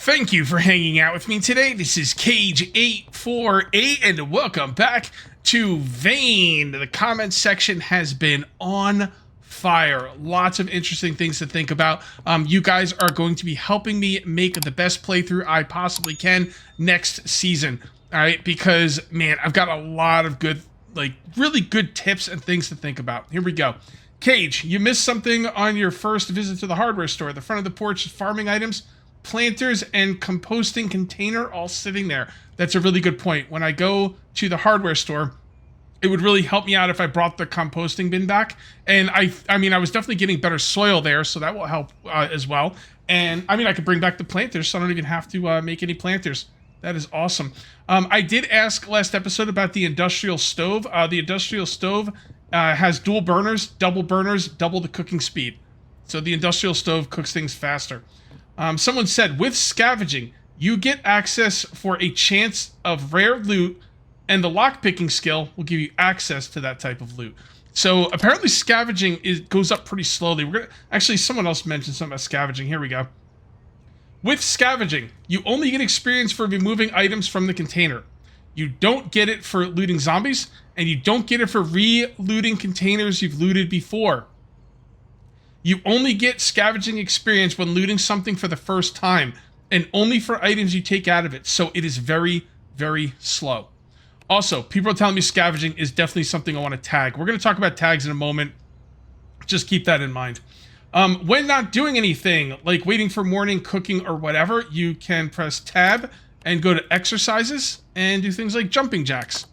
Thank you for hanging out with me today. This is Cage848, and welcome back to Vane. The comment section has been on fire. Lots of interesting things to think about. You guys are going to be helping me make the best playthrough I possibly can next season. All right, because, man, I've got a lot of good, really good tips and things to think about. Here we go. Cage, you missed something on your first visit to the hardware store. The front of the porch is farming items, planters, and composting container all sitting there. That's a really good point. When I go to the hardware store, it would really help me out if I brought the composting bin back. And I mean, I was definitely getting better soil there, so that will help as well. And I mean, I could bring back the planters, so I don't even have to make any planters. That is awesome. I did ask last episode about the industrial stove. The industrial stove has dual burners, double the cooking speed. So the industrial stove cooks things faster. Someone said, with scavenging, you get access for a chance of rare loot, and the lockpicking skill will give you access to that type of loot. So apparently scavenging goes up pretty slowly. Actually, someone else mentioned something about scavenging. Here we go. With scavenging, you only get experience for removing items from the container. You don't get it for looting zombies, and you don't get it for re-looting containers you've looted before. You only get scavenging experience when looting something for the first time, and only for items you take out of it, so it is very, very slow. Also, people are telling me scavenging is definitely something I want to tag. We're going to talk about tags in a moment. Just keep that in mind. When not doing anything, like waiting for morning, cooking, or whatever, you can press tab and go to exercises and do things like jumping jacks.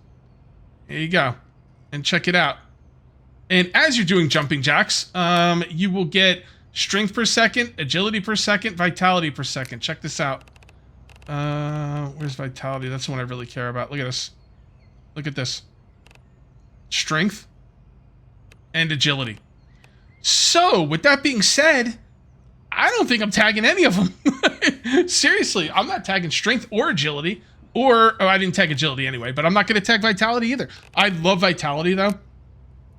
There you go. And check it out. And as you're doing jumping jacks, you will get strength per second, agility per second, vitality per second. Check this out. Where's vitality? That's the one I really care about. Look at this. Look at this. Strength and agility. So, with that being said, I don't think I'm tagging any of them. Seriously, I'm not tagging strength or agility. Oh, I didn't tag agility anyway, but I'm not going to tag vitality either. I love vitality, though.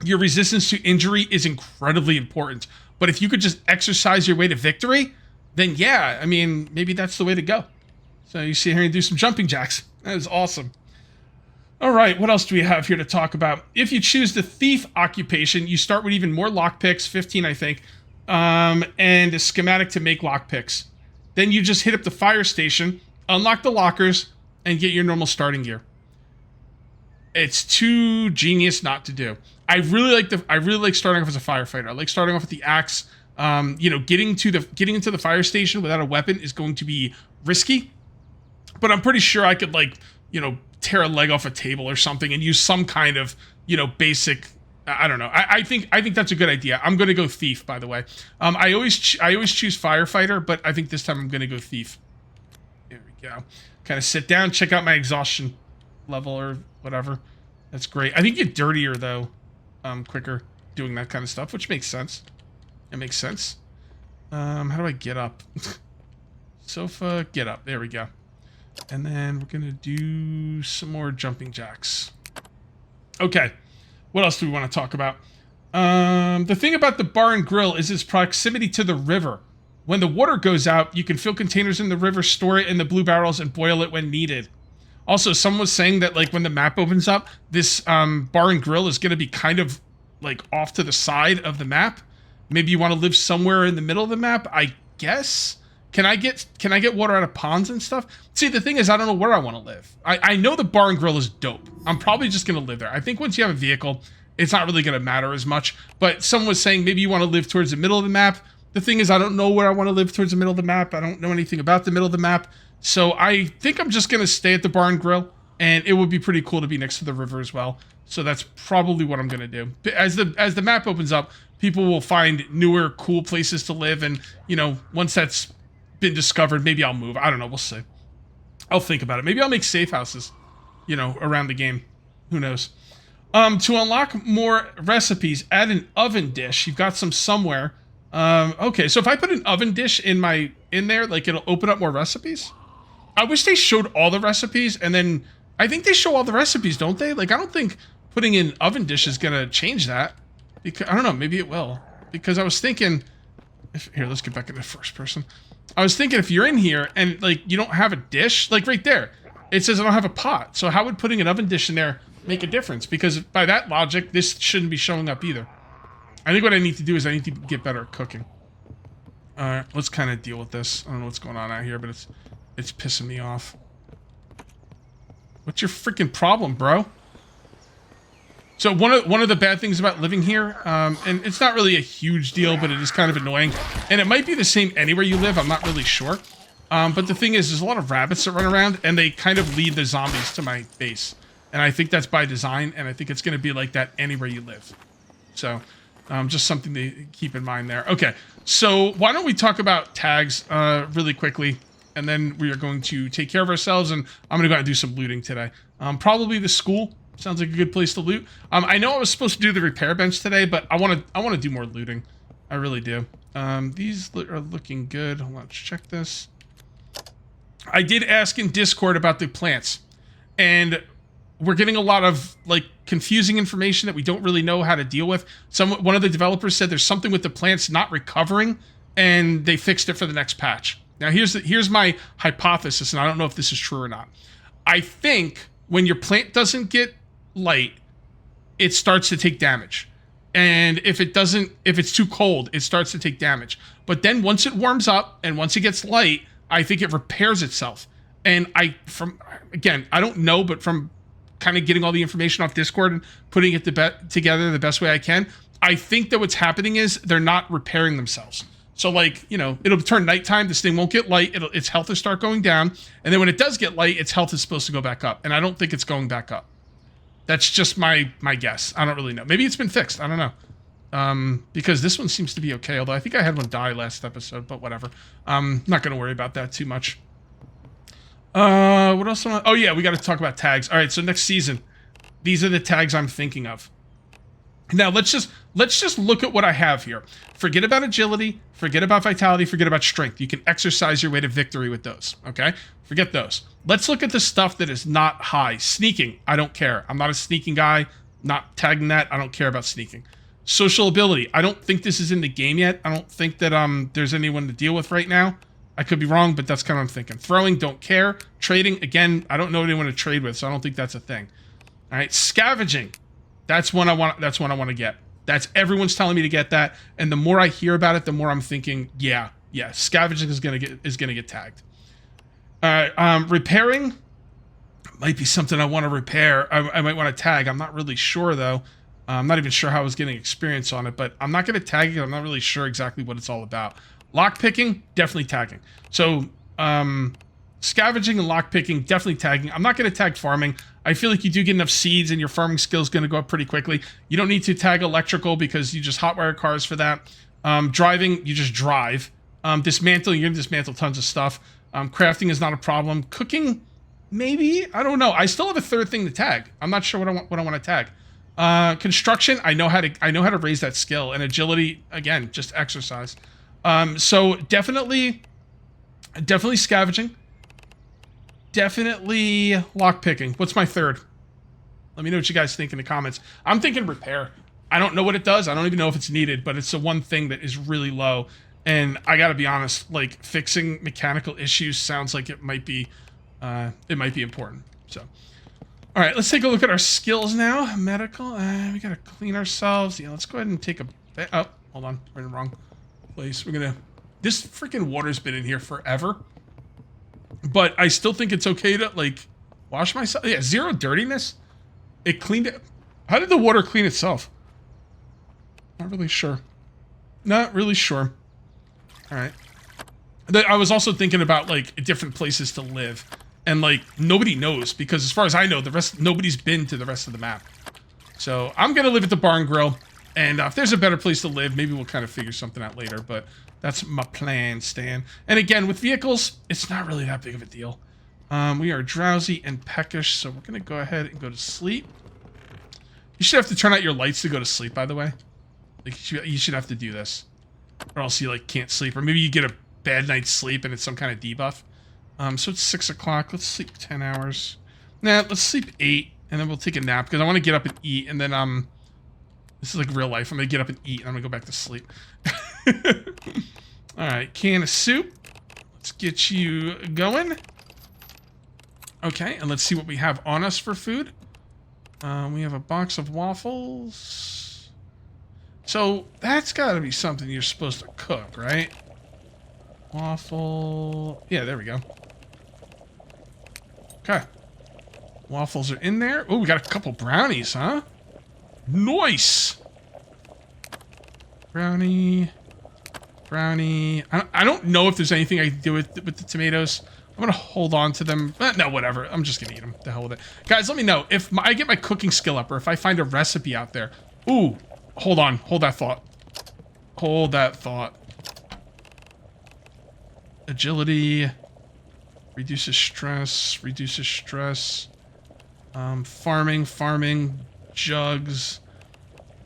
Your resistance to injury is incredibly important. But if you could just exercise your way to victory, then yeah, I mean, maybe that's the way to go. So you sit here and do some jumping jacks. That is awesome. All right, what else do we have here to talk about? If you choose the thief occupation, you start with even more lockpicks, 15, I think, and a schematic to make lockpicks. Then you just hit up the fire station, unlock the lockers, and get your normal starting gear. It's too genius not to do. I really like starting off as a firefighter. I like starting off with the axe. Getting into the fire station without a weapon is going to be risky, but I'm pretty sure I could tear a leg off a table or something and use some kind of basic. I don't know. I think that's a good idea. I'm going to go thief, by the way. I always choose firefighter, but I think this time I'm going to go thief. There we go. Kind of sit down, check out my exhaustion level or whatever. That's great. I think you get dirtier though, quicker doing that kind of stuff, which makes sense. It makes sense. How do I get up? Sofa, get up. There we go. And then we're gonna do some more jumping jacks. Okay. What else do we want to talk about? The thing about the bar and grill is its proximity to the river. When the water goes out, you can fill containers in the river, store it in the blue barrels, and boil it when needed. Also, someone was saying that when the map opens up, this bar and grill is going to be kind of off to the side of the map. Maybe you want to live somewhere in the middle of the map, I guess. Can I get water out of ponds and stuff? See, the thing is, I don't know where I want to live. I know the bar and grill is dope. I'm probably just going to live there. I think once you have a vehicle, it's not really going to matter as much. But someone was saying maybe you want to live towards the middle of the map. The thing is, I don't know where I want to live towards the middle of the map. I don't know anything about the middle of the map. So I think I'm just going to stay at the bar and grill. And it would be pretty cool to be next to the river as well. So that's probably what I'm going to do. As the map opens up, people will find newer, cool places to live. And, once that's been discovered, maybe I'll move. I don't know. We'll see. I'll think about it. Maybe I'll make safe houses, around the game. Who knows? To unlock more recipes, add an oven dish. You've got some somewhere. Okay, so if I put an oven dish in there, it'll open up more recipes. I wish they showed all the recipes, and then I think they show all the recipes, don't they? I don't think putting in oven dish is gonna change that. Because I don't know, maybe it will. Because I was thinking, here, let's get back into first person. I was thinking if you're in here and like you don't have a dish, like right there, it says I don't have a pot. So how would putting an oven dish in there make a difference? Because by that logic, this shouldn't be showing up either. I think what I need to do is I need to get better at cooking. Alright, let's kind of deal with this. I don't know what's going on out here, but it's pissing me off. What's your freaking problem, bro? So one of the bad things about living here, and it's not really a huge deal, but it is kind of annoying. And it might be the same anywhere you live, I'm not really sure. But the thing is, there's a lot of rabbits that run around, and they kind of lead the zombies to my base. And I think that's by design, and I think it's going to be like that anywhere you live. So, just something to keep in mind there. Okay, so why don't we talk about tags really quickly, and then we are going to take care of ourselves, and I'm going to go out and do some looting today. Probably the school. Sounds like a good place to loot. I know I was supposed to do the repair bench today, but I want to do more looting. I really do. These are looking good. Hold on, let's check this. I did ask in Discord about the plants, and we're getting a lot of like confusing information that we don't really know how to deal with. One of the developers said there's something with the plants not recovering, and they fixed it for the next patch. Now here's my hypothesis, and I don't know if this is true or not. I think when your plant doesn't get light, it starts to take damage. And if it's too cold, it starts to take damage. But then once it warms up and once it gets light, I think it repairs itself. And I don't know, but from kind of getting all the information off Discord and putting it together the best way I can, I think that what's happening is they're not repairing themselves. So like, you know, it'll turn nighttime, this thing won't get light, its health will start going down, and then when it does get light, its health is supposed to go back up. And I don't think it's going back up. That's just my guess. I don't really know. Maybe it's been fixed. I don't know. Because this one seems to be okay, although I think I had one die last episode, but whatever. Not going to worry about that too much. What else? Oh yeah, we got to talk about tags. All right, so next season, these are the tags I'm thinking of. Now let's just look at what I have here. Forget about agility, forget about vitality, forget about strength. You can exercise your way to victory with those, okay? Forget those. Let's look at the stuff that is not high. Sneaking, I don't care. I'm not a sneaking guy, not tagging that. I don't care about sneaking. Social ability, I don't think this is in the game yet. I don't think that there's anyone to deal with right now. I could be wrong, but that's kind of what I'm thinking. Throwing, don't care. Trading, again, I don't know anyone to trade with, so I don't think that's a thing. All right, scavenging. That's one I want to get. That's everyone's telling me to get that, and the more I hear about it, the more I'm thinking, yeah, scavenging is gonna get tagged. All right, repairing might be something I want to repair. I might want to tag. I'm not really sure though. I'm not even sure how I was getting experience on it, but I'm not going to tag it. I'm not really sure exactly what it's all about. Lockpicking, definitely tagging. So, scavenging and lockpicking, definitely tagging. I'm not going to tag farming. I feel like you do get enough seeds and your farming skill is going to go up pretty quickly. You don't need to tag electrical because you just hotwire cars for that. Driving, you just drive. Dismantling, you're going to dismantle tons of stuff. Crafting is not a problem. Cooking, maybe? I don't know. I still have a third thing to tag. I'm not sure what I want to tag. Construction, I know how to raise that skill. And agility, again, just exercise. So definitely scavenging. Definitely lockpicking. What's my third? Let me know what you guys think in the comments. I'm thinking repair. I don't know what it does. I don't even know if it's needed, but it's the one thing that is really low. And I gotta be honest, like fixing mechanical issues sounds like it might be important. So, all right, let's take a look at our skills now. Medical. We gotta clean ourselves. Yeah, let's go ahead and take a. Oh, hold on, we're in the wrong place. This freaking water's been in here forever. But I still think it's okay to, like, wash myself. Yeah, zero dirtiness. It cleaned it. How did the water clean itself? Not really sure. Not really sure. All right. I was also thinking about, like, different places to live. And, like, nobody knows. Because as far as I know, nobody's been to the rest of the map. So, I'm going to live at the Barn Grill. And if there's a better place to live, maybe we'll kind of figure something out later. But that's my plan, Stan. And again, with vehicles, it's not really that big of a deal. We are drowsy and peckish, so we're going to go ahead and go to sleep. You should have to turn out your lights to go to sleep, by the way. Like, you should have to do this. Or else you, like, can't sleep. Or maybe you get a bad night's sleep and it's some kind of debuff. So it's 6 o'clock. Let's sleep 10 hours. Nah, let's sleep 8. And then we'll take a nap. Because I want to get up and eat. And then, this is like real life. I'm going to get up and eat. And I'm going to go back to sleep. Alright, can of soup. get you going. Okay, and let's see what we have on us for food. We have a box of waffles. So that's got to be something you're supposed to cook, right? Waffle. Yeah, there we go. Okay. Waffles are in there. Oh, we got a couple brownies, huh? Nice. Brownie. Brownie. I don't know if there's anything I can do with the tomatoes. I'm going to hold on to them. No, whatever. I'm just going to eat them. The hell with it. Guys, let me know if I get my cooking skill up or if I find a recipe out there. Ooh. Hold on. Hold that thought. Hold that thought. Agility. Reduces stress. Reduces stress. Farming. Jugs.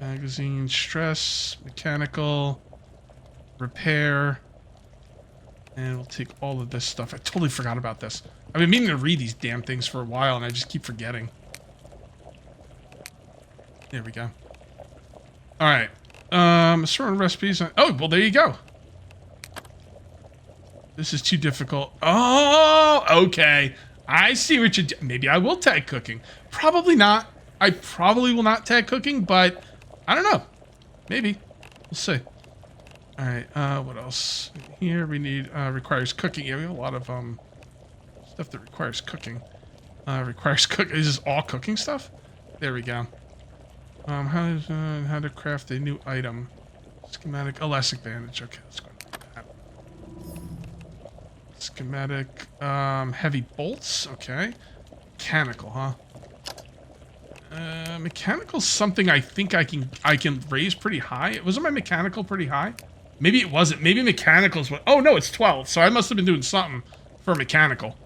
Magazine. Stress. Mechanical. Repair. And we'll take all of this stuff. I totally forgot about this. I've been meaning to read these damn things for a while, and I just keep forgetting. There we go. Alright. Certain recipes. Oh, well, there you go. This is too difficult. Oh, okay. I see what you're doing. Maybe I will tag cooking. Probably not. I probably will not tag cooking, but I don't know. Maybe. We'll see. Alright, what else? Here we need, requires cooking. Yeah, we have a lot of, stuff that requires cooking. Requires cook. Is this all cooking stuff? There we go. How to craft a new item. Schematic, elastic bandage. Okay, let's go ahead and do that. Schematic, heavy bolts. Okay. Mechanical, huh? Mechanical's something I think I can raise pretty high. Wasn't my mechanical pretty high? Maybe it wasn't. Maybe mechanical's what. Oh no, it's 12. So I must have been doing something for mechanical.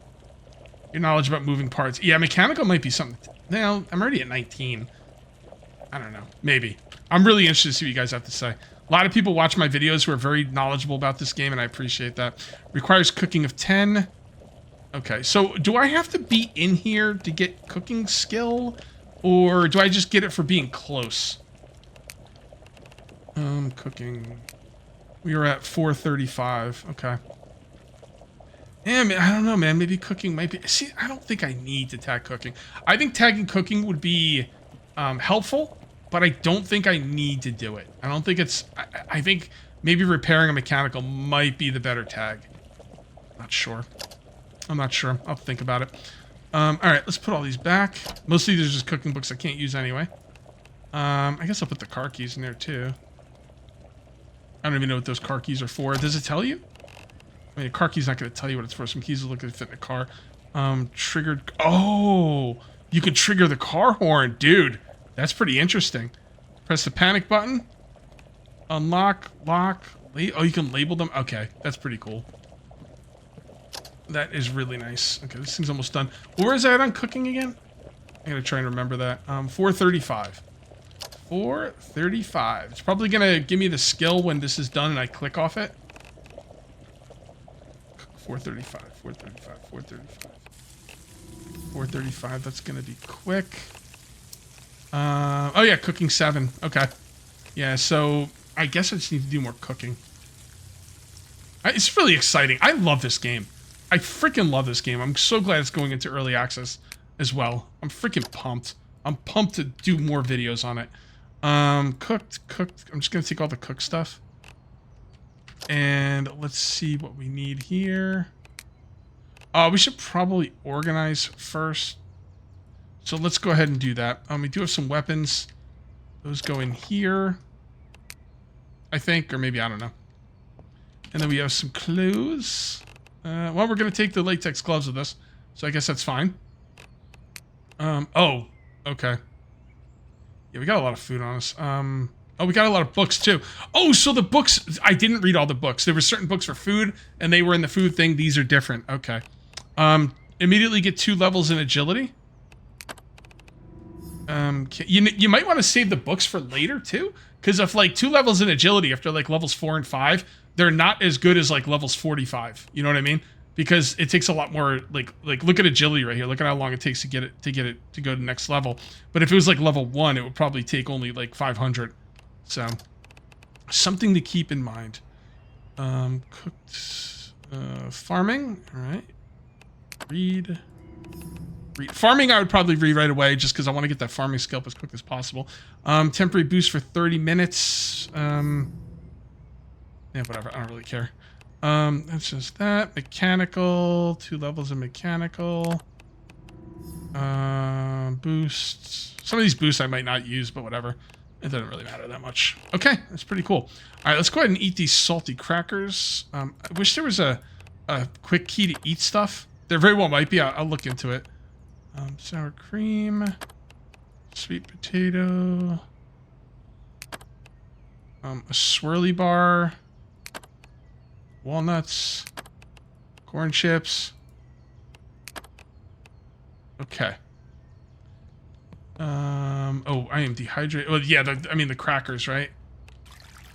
Your knowledge about moving parts. Yeah, mechanical might be something. Now I'm already at 19. I don't know. Maybe. I'm really interested to see what you guys have to say. A lot of people watch my videos who are very knowledgeable about this game, and I appreciate that. Requires cooking of 10. Okay, so do I have to be in here to get cooking skill? Or do I just get it for being close? Cooking. We are at 435. Okay. Yeah, man, I don't know, man. Maybe cooking might be... See, I don't think I need to tag cooking. I think tagging cooking would be helpful, but I don't think I need to do it. I don't think it's... I think maybe repairing a mechanical might be the better tag. Not sure. I'm not sure. I'll think about it. Alright, let's put all these back. Mostly there's just cooking books I can't use anyway. I guess I'll put the car keys in there too. I don't even know what those car keys are for. Does it tell you? I mean, a car key's not going to tell you what it's for. Some keys will look at it fit in a car. Triggered... Oh! You can trigger the car horn. Dude, that's pretty interesting. Press the panic button. Unlock, lock... Oh, you can label them? Okay, that's pretty cool. That is really nice. Okay, this thing's almost done. Where is that on cooking again? I gotta try and remember that. 435. 435. It's probably gonna give me the skill when this is done and I click off it. 435, 435, 435. 435, that's gonna be quick. Oh yeah, cooking 7. Okay. Yeah, so I guess I just need to do more cooking. It's really exciting. I love this game. I freaking love this game. I'm so glad it's going into early access as well. I'm freaking pumped. I'm pumped to do more videos on it. Cooked. I'm just going to take all the cooked stuff. And let's see what we need here. We should probably organize first. So let's go ahead and do that. We do have some weapons. Those go in here, I think, or maybe, I don't know. And then we have some clothes. Well, we're going to take the latex gloves with us, so I guess that's fine. Oh, okay. Yeah, we got a lot of food on us. Oh, we got a lot of books, too. Oh, so the books... I didn't read all the books. There were certain books for food, and they were in the food thing. These are different. Okay. Immediately get 2 levels in agility. You might want to save the books for later, too. Because if, like, 2 levels in agility after, like, levels 4 and 5... they're not as good as like levels 45. You know what I mean? Because it takes a lot more. Like look at agility right here. Look at how long it takes to get it to go to the next level. But if it was like level 1, it would probably take only like 500. So something to keep in mind. Cooked. Farming. All right. Read. Farming I would probably read right away just because I want to get that farming skill up as quick as possible. Temporary boost for 30 minutes. Yeah, whatever. I don't really care. That's just that. Mechanical. 2 levels of mechanical. Boosts. Some of these boosts I might not use, but whatever. It doesn't really matter that much. Okay, that's pretty cool. All right, let's go ahead and eat these salty crackers. I wish there was a quick key to eat stuff. There very well might be. I'll look into it. Sour cream, sweet potato, a swirly bar, walnuts, corn chips. Okay. Oh, I am dehydrated. Well, yeah, I mean the crackers, right?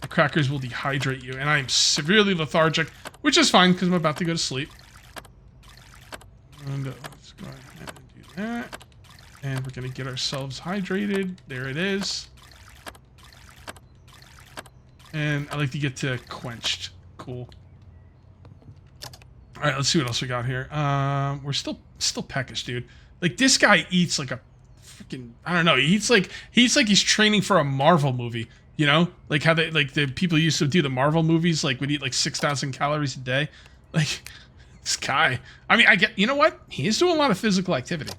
The crackers will dehydrate you, and I am severely lethargic, which is fine because I'm about to go to sleep. And let's go ahead and do that. And we're going to get ourselves hydrated. There it is. And I like to get to quenched. Cool. All right, let's see what else we got here. We're still peckish, dude. Like, this guy eats like a freaking, I don't know. He eats like he's training for a Marvel movie. You know, like how the people used to do the Marvel movies, like would eat like 6,000 calories a day. Like, this guy. I mean, you know what? He is doing a lot of physical activity.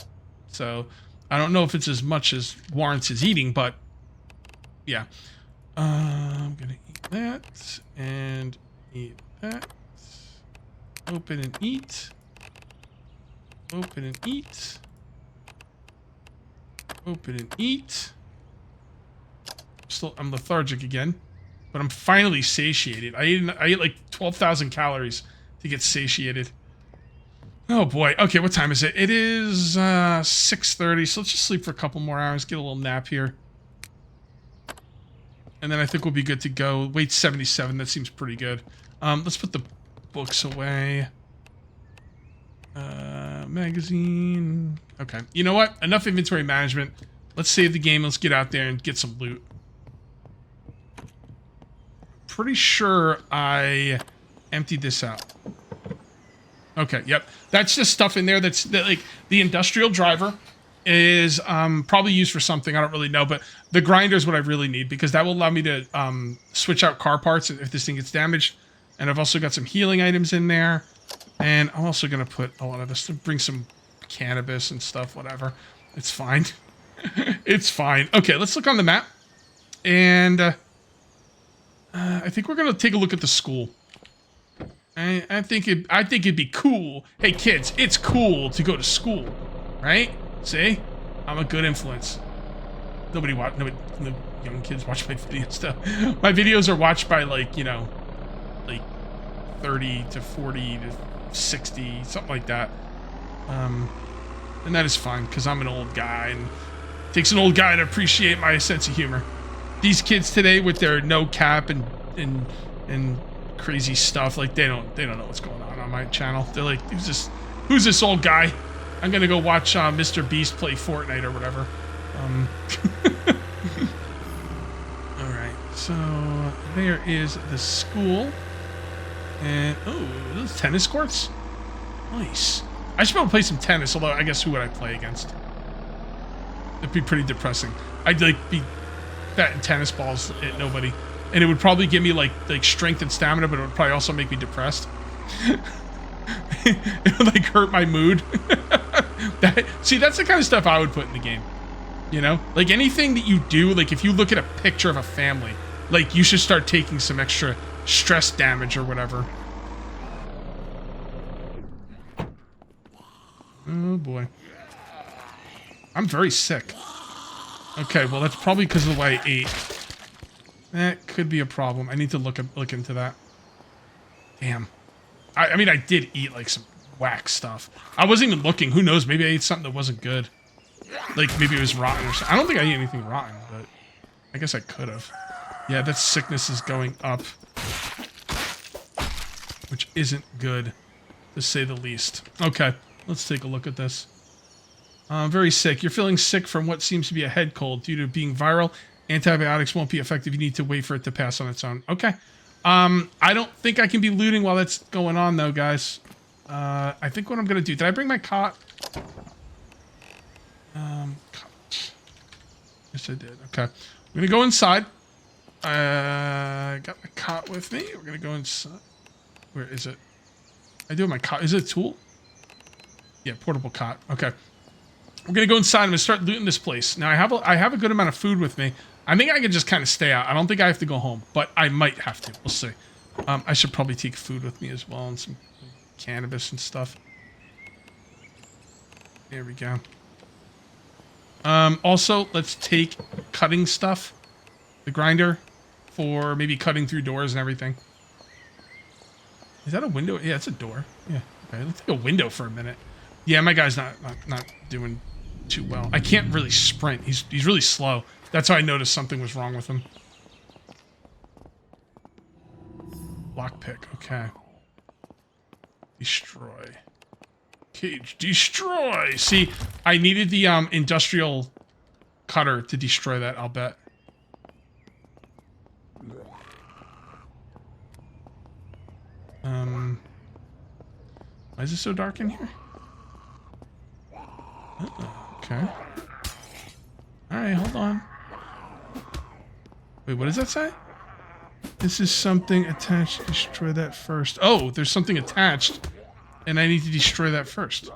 So I don't know if it's as much as warrants his eating, but yeah. I'm gonna eat that and eat that. Open and eat. Open and eat. Open and eat. I'm lethargic again, but I'm finally satiated. I ate like 12,000 calories to get satiated. Oh boy. Okay, what time is it? It is 6:30, so let's just sleep for a couple more hours, get a little nap here. And then I think we'll be good to go. Weight 77, that seems pretty good. Let's put the books away. Magazine. Okay. You know what? Enough inventory management. Let's save the game. Let's get out there and get some loot. Pretty sure I emptied this out. Okay, yep. That's just stuff in there that like the industrial driver is probably used for something. I don't really know, but the grinder is what I really need because that will allow me to switch out car parts if this thing gets damaged. And I've also got some healing items in there. And I'm also going to put a lot of this to bring some cannabis and stuff, whatever. It's fine. It's fine. Okay, let's look on the map. And I think we're going to take a look at the school. I think it'd be cool. Hey kids, it's cool to go to school, right? See, I'm a good influence. No young kids watch my videos though. My videos are watched by like, you know, like 30 to 40 to 60, something like that. And that is fine because I'm an old guy and it takes an old guy to appreciate my sense of humor. These kids today with their no cap and crazy stuff, like they don't know what's going on my channel. They're like, who's this old guy? I'm gonna go watch Mr. Beast play Fortnite or whatever. All right, so there is the school, and oh, those tennis courts, nice. I should be able to play some tennis. Although I guess who would I play against? It'd be pretty depressing. I'd like be batting tennis balls at nobody. And it would probably give me like strength and stamina, but it would probably also make me depressed. It would like hurt my mood. See, that's the kind of stuff I would put in the game. You know, like anything that you do, like if you look at a picture of a family, like you should start taking some extra stress damage or whatever. Oh boy, I'm very sick. Okay, well that's probably because of the way I ate. That could be a problem. I need to look into that. Damn. I mean, I did eat like some whack stuff. I wasn't even looking. Who knows? Maybe I ate something that wasn't good. Like maybe it was rotten or something. I don't think I ate anything rotten, but I guess I could have. Yeah, that sickness is going up, which isn't good, to say the least. Okay, let's take a look at this. Very sick. You're feeling sick from what seems to be a head cold due to being viral. Antibiotics won't be effective. You need to wait for it to pass on its own. Okay. I don't think I can be looting while that's going on, though, guys. I think what I'm gonna do... Did I bring my cot? Cot. Yes, I did. Okay. I'm gonna go inside. Got my cot with me. We're gonna go inside. Where is it? I do have my cot. Is it a tool? Yeah, portable cot. Okay. We're gonna go inside. I'm gonna start looting this place. Now, I have a good amount of food with me. I think I can just kind of stay out. I don't think I have to go home, but I might have to. We'll see. I should probably take food with me as well and some cannabis and stuff. There we go. Also, let's take cutting stuff. The grinder for maybe cutting through doors and everything. Is that a window? Yeah, it's a door. Yeah. Okay, let's take a window for a minute. Yeah, my guy's not doing too well. I can't really sprint. He's really slow. That's how I noticed something was wrong with him. Lockpick. Okay. Destroy. Cage. Destroy. See, I needed the industrial cutter to destroy that, I'll bet. Why is it so dark in here? Okay. Alright, hold on. Wait, what does that say? This is something attached. Destroy that first. Oh, there's something attached. And I need to destroy that first.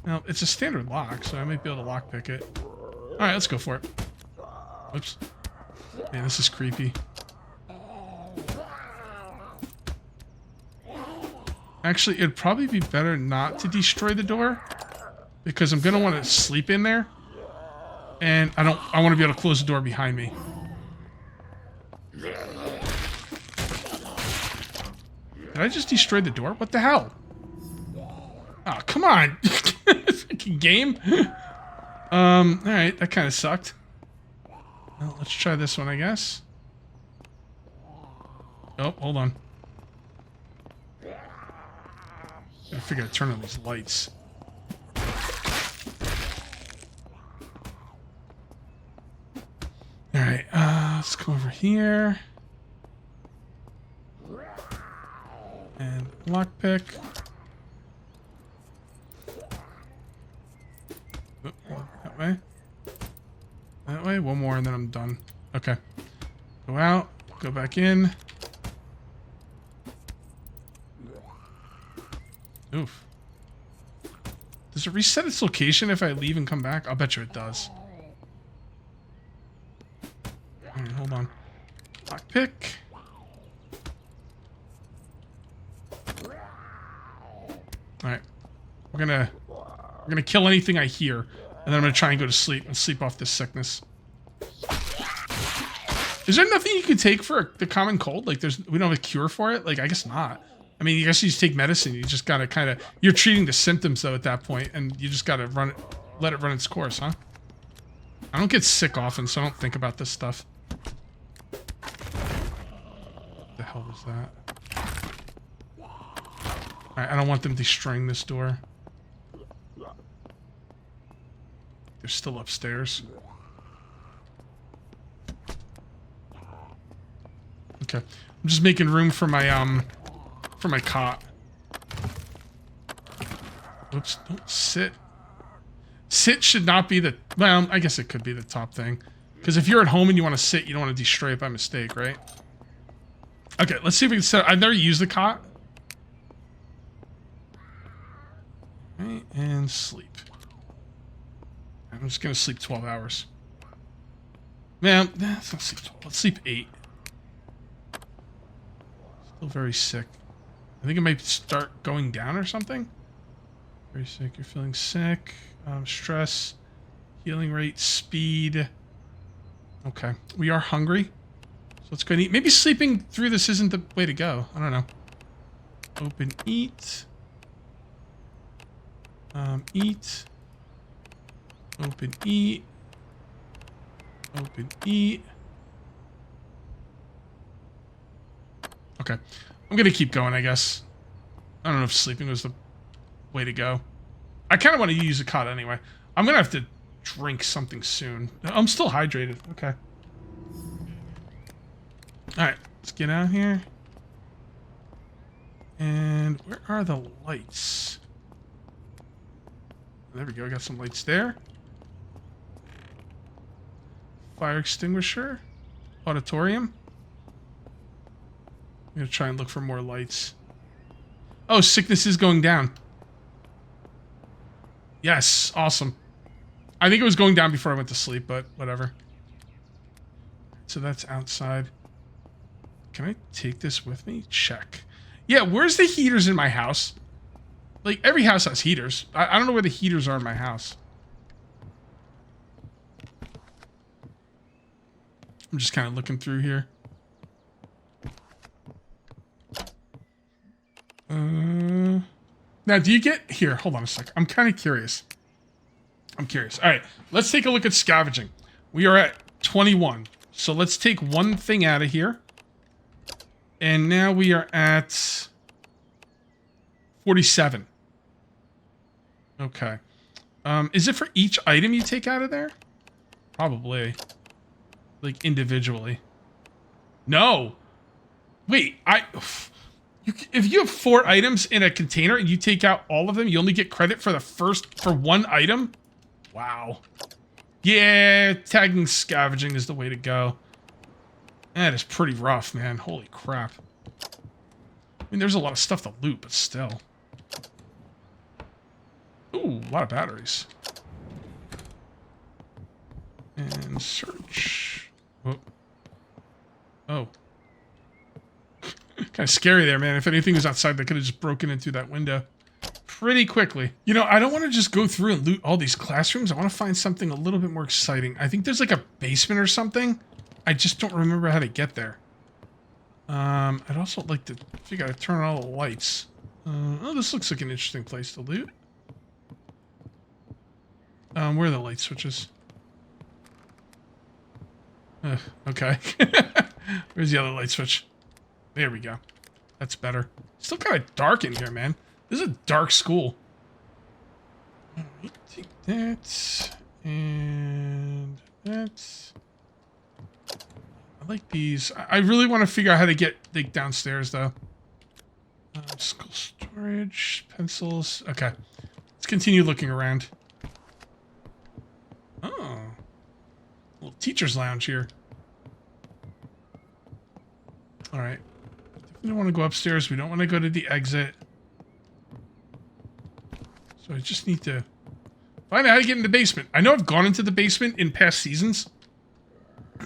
Now, it's a standard lock, so I might be able to lockpick it. Alright, let's go for it. Whoops. Man, this is creepy. Actually, it'd probably be better not to destroy the door. Because I'm going to want to sleep in there. And I want to be able to close the door behind me. Did I just destroy the door? What the hell? Oh, come on. Fucking game. Alright, that kind of sucked. Well, let's try this one, I guess. Oh, hold on. Gotta figure out to turn on these lights. Alright, let's go over here. And lockpick. Oh, that way. That way. One more and then I'm done. Okay. Go out. Go back in. Oof. Does it reset its location if I leave and come back? I'll bet you it does. Alright, hold on. Lockpick. Alright. We're gonna kill anything I hear. And then I'm gonna try and go to sleep and sleep off this sickness. Is there nothing you can take for the common cold? Like we don't have a cure for it? Like, I guess not. I mean, you guess you just take medicine. You just gotta kind of... You're treating the symptoms, though, at that point, and you just gotta let it run its course, huh? I don't get sick often, so I don't think about this stuff. What the hell was that? Alright, I don't want them destroying this door. They're still upstairs. Okay. I'm just making room for my cot. Oops, don't sit. Sit should not be the... Well, I guess it could be the top thing. Because if you're at home and you want to sit, you don't want to destroy it by mistake, right? Okay, let's see if we can set... I've never used the cot. Right, and sleep. I'm just going to sleep 12 hours. Man, let's not sleep 12. Let's sleep 8. Still very sick. I think it might start going down or something. Very sick. You're feeling sick. Stress. Healing rate. Speed. Okay. We are hungry. So let's go and eat. Maybe sleeping through this isn't the way to go. I don't know. Open eat. Eat. Open eat. Open eat. Okay. I'm gonna keep going, I guess. I don't know if sleeping was the way to go. I kind of want to use a cot anyway. I'm gonna have to drink something soon. I'm still hydrated. Okay. Alright. Let's get out here. And where are the lights? There we go. I got some lights there. Fire extinguisher. Auditorium. I'm going to try and look for more lights. Oh, sickness is going down. Yes, awesome. I think it was going down before I went to sleep, but whatever. So that's outside. Can I take this with me? Check. Yeah, where's the heaters in my house? Like, every house has heaters. I don't know where the heaters are in my house. I'm just kind of looking through here. Now, do you get... Here, hold on a sec. I'm kind of curious. All right, let's take a look at scavenging. We are at 21. So let's take one thing out of here. And now we are at 47. Okay. Is it for each item you take out of there? Probably. Like, individually. No! Wait, if you have 4 items in a container and you take out all of them, you only get credit for for one item? Wow. Yeah, tagging scavenging is the way to go. That is pretty rough, man. Holy crap. I mean, there's a lot of stuff to loot, but still. Ooh, a lot of batteries. And search. Oh. Oh. Kind of scary there, man. If anything was outside, they could have just broken into that window pretty quickly. You know, I don't want to just go through and loot all these classrooms. I want to find something a little bit more exciting. I think there's like a basement or something. I just don't remember how to get there. I'd also like to figure out how to turn on all the lights. Oh, this looks like an interesting place to loot. Where are the light switches? Okay. Where's the other light switch? There we go. That's better. Still kind of dark in here, man. This is a dark school. Take that. And that. I like these. I really want to figure out how to get downstairs, though. School storage. Pencils. Okay. Let's continue looking around. Oh. A little teacher's lounge here. Alright. We don't want to go upstairs. We don't want to go to the exit. So I just need to find out how to get in the basement. I know I've gone into the basement in past seasons.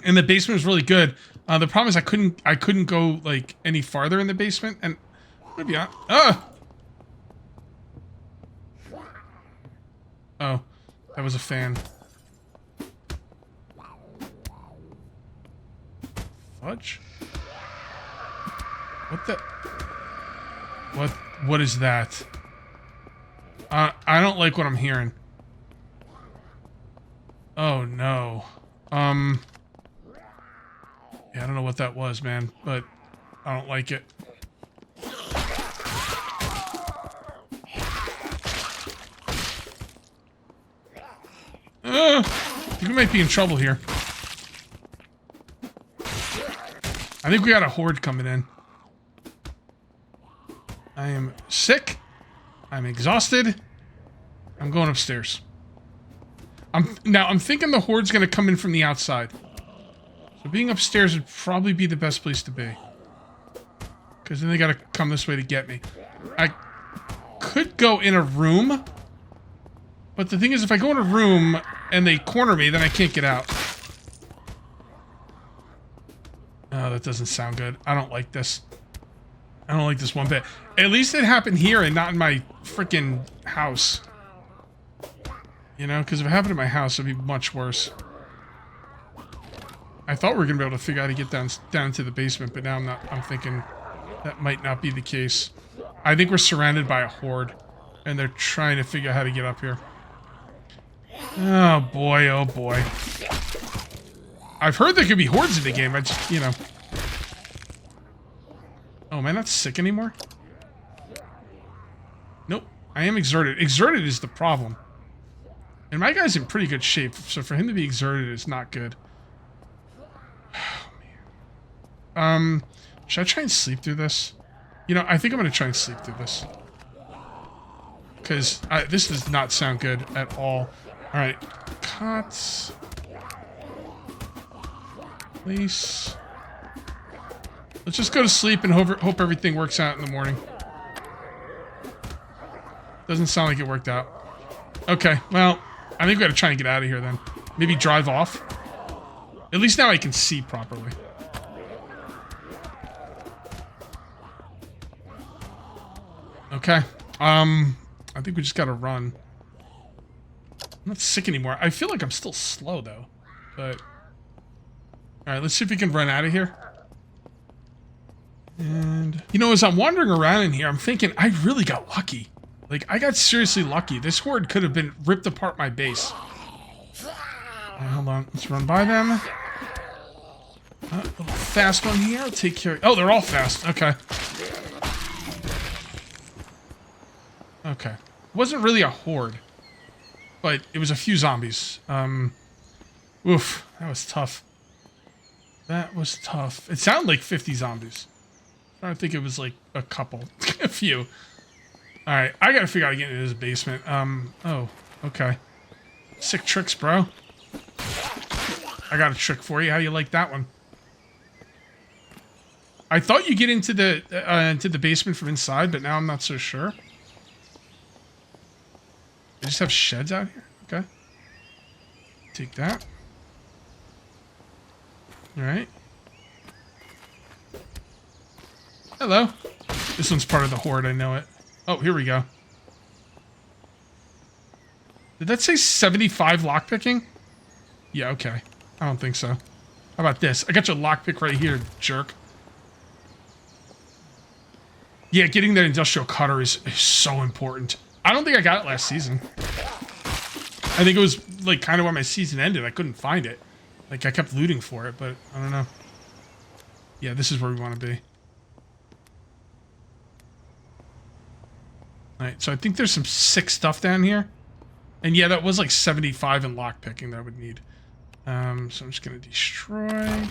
And the basement was really good. The problem is I couldn't go like any farther in the basement. And maybe I... Oh. That was a fan. Fudge? What the... What is that? I don't like what I'm hearing. Oh, no. Yeah, I don't know what that was, man, but I don't like it. I think we might be in trouble here. I think we got a horde coming in. I am sick. I'm exhausted. I'm going upstairs. I'm thinking the horde's gonna come in from the outside. So being upstairs would probably be the best place to be. Because then they gotta come this way to get me. I could go in a room. But the thing is, if I go in a room and they corner me, then I can't get out. Oh, that doesn't sound good. I don't like this. I don't like this one bit. At least it happened here and not in my freaking house. You know, because if it happened in my house, it'd be much worse. I thought we were going to be able to figure out how to get down to the basement, but now I'm thinking that might not be the case. I think we're surrounded by a horde, and they're trying to figure out how to get up here. Oh boy, oh boy. I've heard there could be hordes in the game, I just, you know. Oh, am I not sick anymore? Nope, I am exerted. Exerted is the problem. And my guy's in pretty good shape, so for him to be exerted is not good. Oh, man. Should I try and sleep through this? You know, I think I'm gonna try and sleep through this. Because this does not sound good at all. Alright. Cots. Place. Let's just go to sleep and hope everything works out in the morning. Doesn't sound like it worked out. Okay, well, I think we gotta try and get out of here then. Maybe drive off. At least now I can see properly. Okay. I think we just gotta run. I'm not sick anymore. I feel like I'm still slow though. But alright, let's see if we can run out of here. And you know, as I'm wandering around in here, I'm thinking I really got lucky. Like, I got seriously lucky. This horde could have been ripped apart my base. Right, hold on. Let's run by them. A little fast one here. I'll take care of... Oh, they're all fast. Okay. Okay. It wasn't really a horde. But it was a few zombies. Oof. That was tough. That was tough. It sounded like 50 zombies. I don't think it was like a couple. A few. Alright, I gotta figure out how to get into this basement. Oh, okay. Sick tricks, bro. I got a trick for you. How you like that one? I thought you get into the basement from inside, but now I'm not so sure. They just have sheds out here? Okay. Take that. Alright. Hello. This one's part of the horde, I know it. Oh, here we go. Did that say 75 lockpicking? Yeah, okay. I don't think so. How about this? I got your lockpick right here, jerk. Yeah, getting that industrial cutter is so important. I don't think I got it last season. I think it was like kind of when my season ended. I couldn't find it. Like I kept looting for it, but I don't know. Yeah, this is where we want to be. Alright, so I think there's some sick stuff down here. And yeah, that was like 75 in lockpicking that I would need. So I'm just going to destroy.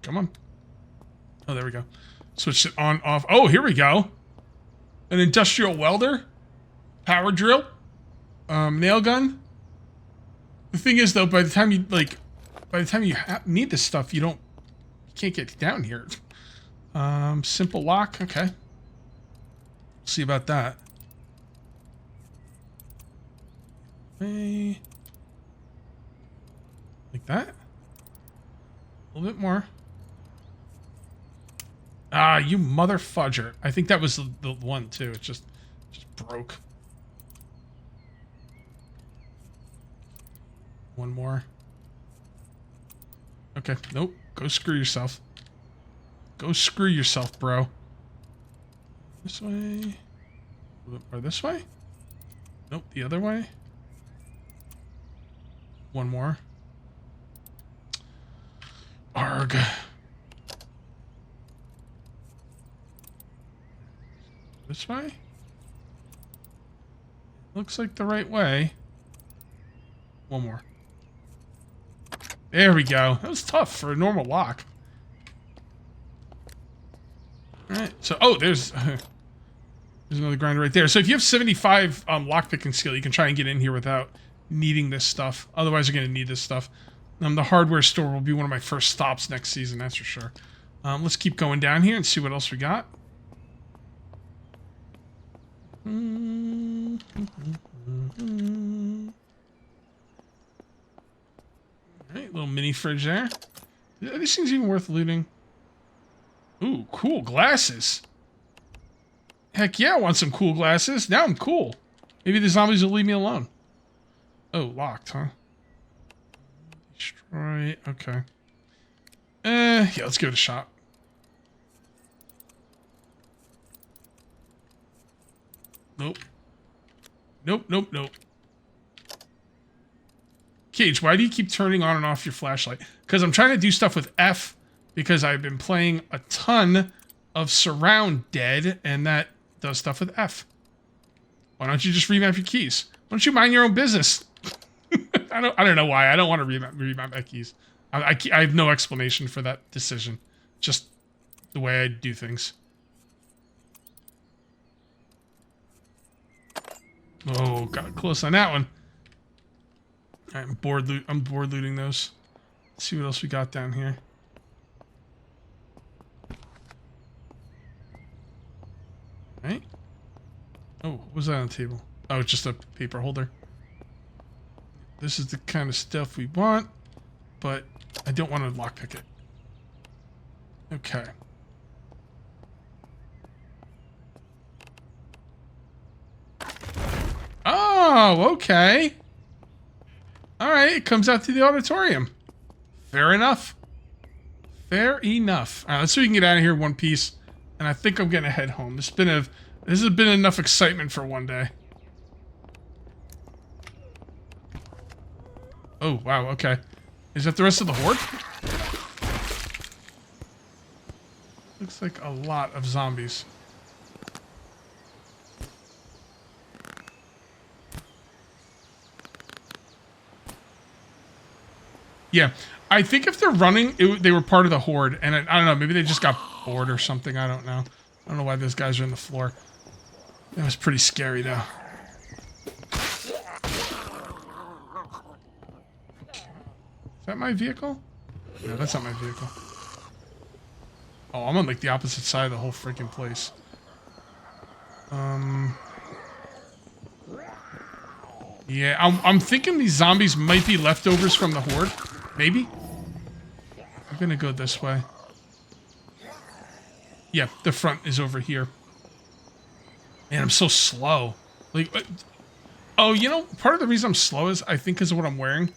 Come on. Oh, there we go. Switch it on, off. Oh, here we go. An industrial welder. Power drill. Nail gun. The thing is, though, by the time you, need this stuff, you can't get down here. Simple lock. Okay. See about that. Okay. Like that. A little bit more. Ah, you mother fudger. I think that was the one too. It just broke. One more. Okay. Nope. Go screw yourself. Go screw yourself, bro. This way. Or this way? Nope, the other way. One more. Arg. This way? Looks like the right way. One more. There we go. That was tough for a normal lock. Alright, so, oh, there's another grinder right there. So if you have 75 lockpicking skill, you can try and get in here without needing this stuff. Otherwise, you're going to need this stuff. The hardware store will be one of my first stops next season, that's for sure. Let's keep going down here and see what else we got. Alright, little mini fridge there. Are these things even worth looting? Ooh, cool glasses. Heck yeah, I want some cool glasses. Now I'm cool. Maybe the zombies will leave me alone. Oh, locked, huh? Destroy. Okay. Yeah, let's give it a shot. Nope. Nope, nope, nope. Cage, why do you keep turning on and off your flashlight? Because I'm trying to do stuff with F, because I've been playing a ton of Surround Dead, and that does stuff with F. Why don't you just revamp your keys? Why don't you mind your own business? I don't know why. I don't want to remap my keys. I have no explanation for that decision. Just the way I do things. Oh, got close on that one. All right, I'm bored looting those. Let's see what else we got down here. All right. Oh, what was that on the table? Oh, it's just a paper holder. This is the kind of stuff we want, but I don't want to lockpick it. Okay. Oh, okay. All right, it comes out to the auditorium. Fair enough. Fair enough. All right, let's see if we can get out of here in one piece. And I think I'm gonna head home. This has been enough excitement for one day. Oh, wow, okay. Is that the rest of the horde? Looks like a lot of zombies. Yeah, I think if they're running, they were part of the horde, and I don't know, maybe they just got bored or something, I don't know. I don't know why those guys are on the floor. That was pretty scary, though. Is that my vehicle? No, that's not my vehicle. Oh, I'm on, like, the opposite side of the whole freaking place. Yeah, I'm thinking these zombies might be leftovers from the horde. Maybe? I'm gonna go this way. Yeah, the front is over here. Man, I'm so slow. Like, oh, you know, part of the reason I'm slow is, I think, because of what I'm wearing.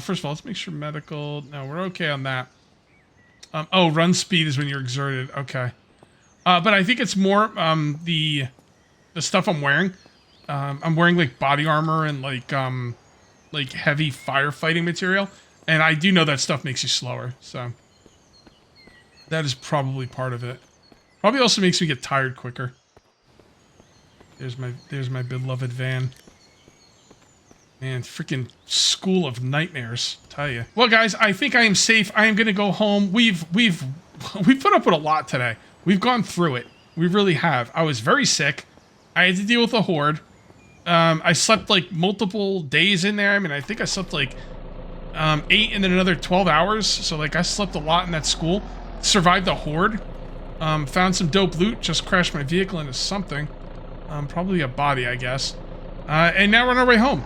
First of all, let's make sure medical... No, we're okay on that. Oh, run speed is when you're exerted. Okay. But I think it's more the stuff I'm wearing. I'm wearing, like, body armor and, like heavy firefighting material. And I do know that stuff makes you slower, so... That is probably part of it. Probably also makes me get tired quicker. There's my beloved van. Man, freaking school of nightmares, tell you. Well, guys, I think I am safe. I am gonna go home. We've put up with a lot today. We've gone through it. We really have. I was very sick. I had to deal with a horde. I slept like multiple days in there. I mean, I think I slept like 8 and then another 12 hours. So like I slept a lot in that school. Survived the horde. Found some dope loot. Just crashed my vehicle into something. Probably a body, I guess. And now we're on our way home.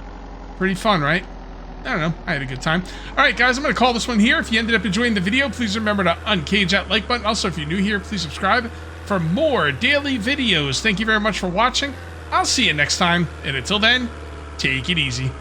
Pretty fun, right? I don't know. I had a good time. All right, guys, I'm going to call this one here. If you ended up enjoying the video, please remember to uncage that like button. Also, if you're new here, please subscribe for more daily videos. Thank you very much for watching. I'll see you next time. And until then, take it easy.